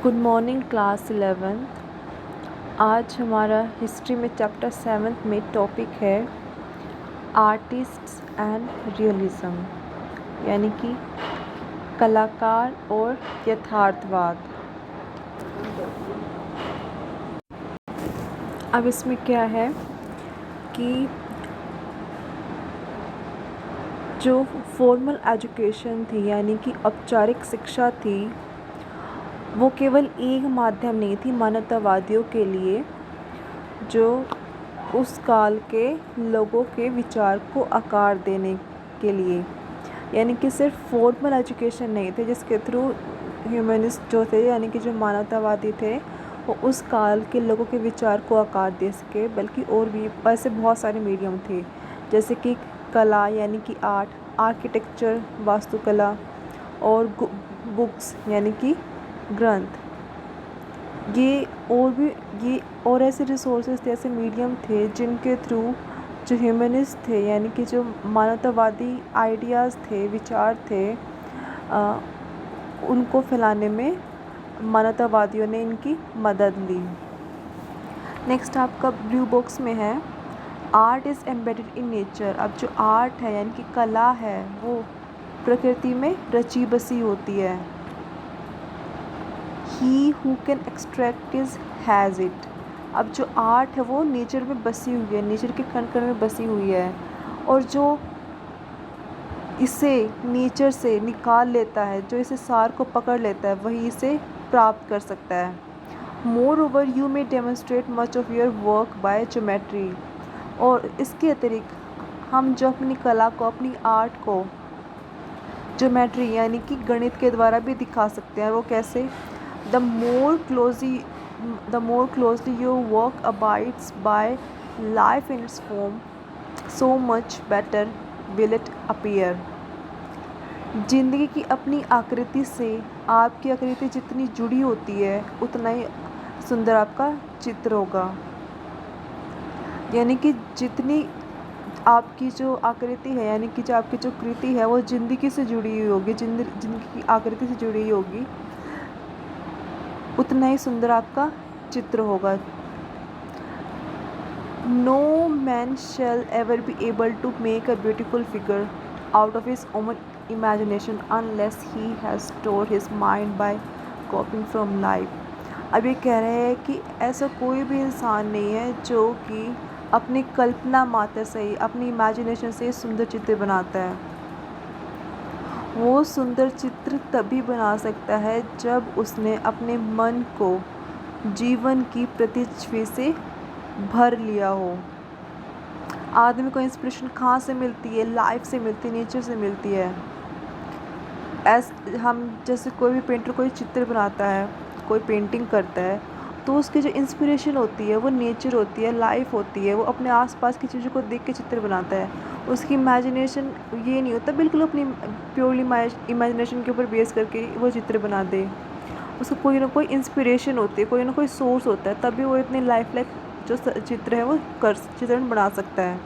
Good morning class 11th। आज हमारा history में चैप्टर 7 में टॉपिक है आर्टिस्ट्स एंड रियलिज्म, यानी कि कलाकार और यथार्थवाद। अब इसमें क्या है कि जो फॉर्मल एजुकेशन थी, यानी कि औपचारिक शिक्षा थी, वो केवल एक माध्यम नहीं थी मानवतावादियों के लिए, जो उस काल के लोगों के विचार को आकार देने के लिए, यानी कि सिर्फ फॉर्मल एजुकेशन नहीं थे जिसके थ्रू ह्यूमनिस्ट जो थे, यानी कि जो मानवतावादी थे, वो उस काल के लोगों के विचार को आकार दे सके, बल्कि और भी ऐसे बहुत सारे मीडियम थे, जैसे कि कला यानी कि आर्ट, आर्किटेक्चर, वास्तुकला, और बुक्स यानी कि ग्रंथ। ये और ऐसे रिसोर्सेज थे, ऐसे मीडियम थे जिनके थ्रू जो ह्यूमनिस्ट थे, यानी कि जो मानवतावादी आइडियाज़ थे, विचार थे, उनको फैलाने में मानवतावादियों ने इनकी मदद ली। नेक्स्ट आपका ब्लू बॉक्स में है art is embedded in nature. अब जो आर्ट है यानी कि कला है, वो प्रकृति में रची बसी होती है। He who can extract is has it. अब जो आर्ट है वो नेचर में बसी हुई है, नेचर के कण कण में बसी हुई है, और जो इसे नेचर से निकाल लेता है, जो इसे सार को पकड़ लेता है, वही इसे प्राप्त कर सकता है। More over you may demonstrate much of your work by geometry. और इसके अतिरिक्त हम जो अपनी कला को, अपनी आर्ट को ज्योमेट्री यानी कि गणित के द्वारा भी दिखा सकते हैं। वो कैसे? The more closely your work abides by life in its form, so much better will it appear. जिंदगी की अपनी आकृति से आपकी आकृति जितनी जुड़ी होती है, उतना ही सुंदर आपका चित्र होगा। यानी कि जितनी आपकी जो आकृति है, यानी कि जो आपकी जो कृति है, वो जिंदगी से जुड़ी हुई होगी, जिंदगी की आकृति से जुड़ी हुई होगी, उतना ही सुंदर आपका चित्र होगा। No man shall ever be able to make a beautiful figure out of his own imagination unless he has store his mind by copying from life. अब ये कह रहे हैं कि ऐसा कोई भी इंसान नहीं है जो कि अपनी कल्पना मात्र से ही, अपनी इमेजिनेशन से सुंदर चित्र बनाता है। वो सुंदर चित्र तभी बना सकता है जब उसने अपने मन को जीवन की प्रतिच्छवि से भर लिया हो। आदमी को इंस्पिरेशन कहाँ से मिलती है? लाइफ से मिलती है, नेचर से मिलती है। हम जैसे कोई भी पेंटर कोई चित्र बनाता है, कोई पेंटिंग करता है, तो उसकी जो इंस्पिरेशन होती है वो नेचर होती है, लाइफ होती है। वो अपने आसपास की चीज़ों को देख के चित्र बनाता है। उसकी इमेजिनेशन ये नहीं होता बिल्कुल अपनी प्योरली इमेजिनेशन के ऊपर बेस करके वो चित्र बना दे। उसको कोई ना कोई इंस्पिरेशन होती है, कोई ना कोई सोर्स होता है, तभी वो इतने लाइफ लाइक जो चित्र है वो चित्रण बना सकता है।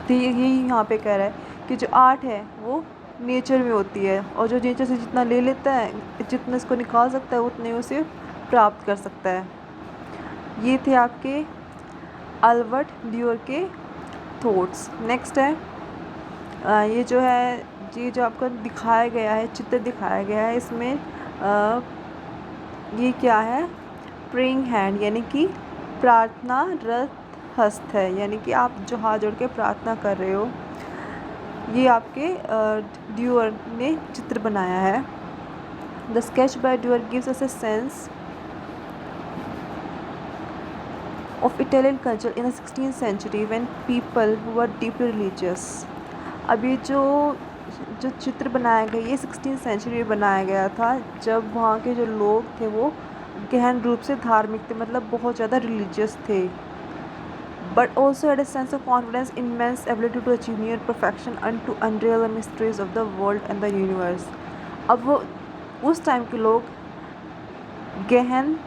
तो यही यहाँ पे कह रहा है कि जो आर्ट है वो नेचर में होती है, और जो नेचर से जितना ले लेता है, जितना इसको निकाल सकता है, उतने उसे प्राप्त कर सकता है। ये थे आपके अल्बर्ट ड्यूअर के थॉट्स। नेक्स्ट है ये जो है, ये जो आपका दिखाया गया है, चित्र दिखाया गया है, इसमें ये क्या है? प्रेइंग हैंड, यानी कि प्रार्थना रत हस्त है, यानी कि आप जो हाथ जोड़ के प्रार्थना कर रहे हो। ये आपके ड्यूअर ने चित्र बनाया है। The sketch by Durer gives us a sense of Italian culture in the 16th century when people were deeply religious. अब ये जो चित्र बनाया गया, ये 16th सेंचुरी में बनाया गया था, जब वहाँ के जो लोग थे वो गहन रूप से धार्मिक थे, मतलब बहुत ज़्यादा रिलीजियस थे, but also had a sense of confidence, immense ability to achieve near perfection and to unravel the mysteries of the world and the universe. अब वो उस टाइम के लोग गहन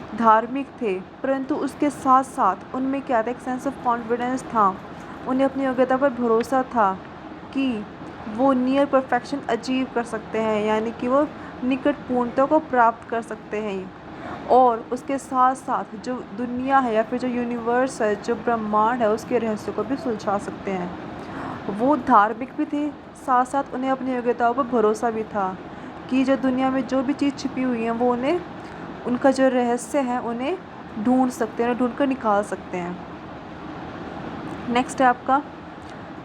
धार्मिक थे, परंतु उसके साथ साथ उनमें क्या था? एक सेंस ऑफ कॉन्फिडेंस था। उन्हें अपनी योग्यता पर भरोसा था कि वो नियर परफेक्शन अचीव कर सकते हैं, यानी कि वो निकटपूर्णता को प्राप्त कर सकते हैं। और उसके साथ साथ जो दुनिया है या फिर जो यूनिवर्स है, जो ब्रह्मांड है, उसके रहस्य को भी सुलझा सकते हैं। वो धार्मिक भी थे, साथ साथ उन्हें अपनी योग्यताओं पर भरोसा भी था कि जो दुनिया में जो भी चीज़ छिपी हुई है वो उन्हें, उनका जो रहस्य है उन्हें ढूंढ सकते हैं, ढूंढ कर निकाल सकते हैं। नेक्स्ट है आपका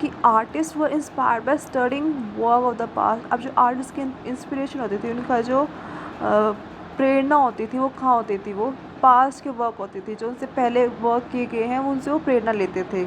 कि artist were inspired by studying work of the past. अब जो आर्टिस्ट की इंस्पिरेशन होती थी, उनका जो प्रेरणा होती थी वो कहाँ होती थी, वो पास्ट के वर्क होती थी, जो उनसे पहले वर्क किए गए हैं उनसे वो प्रेरणा लेते थे।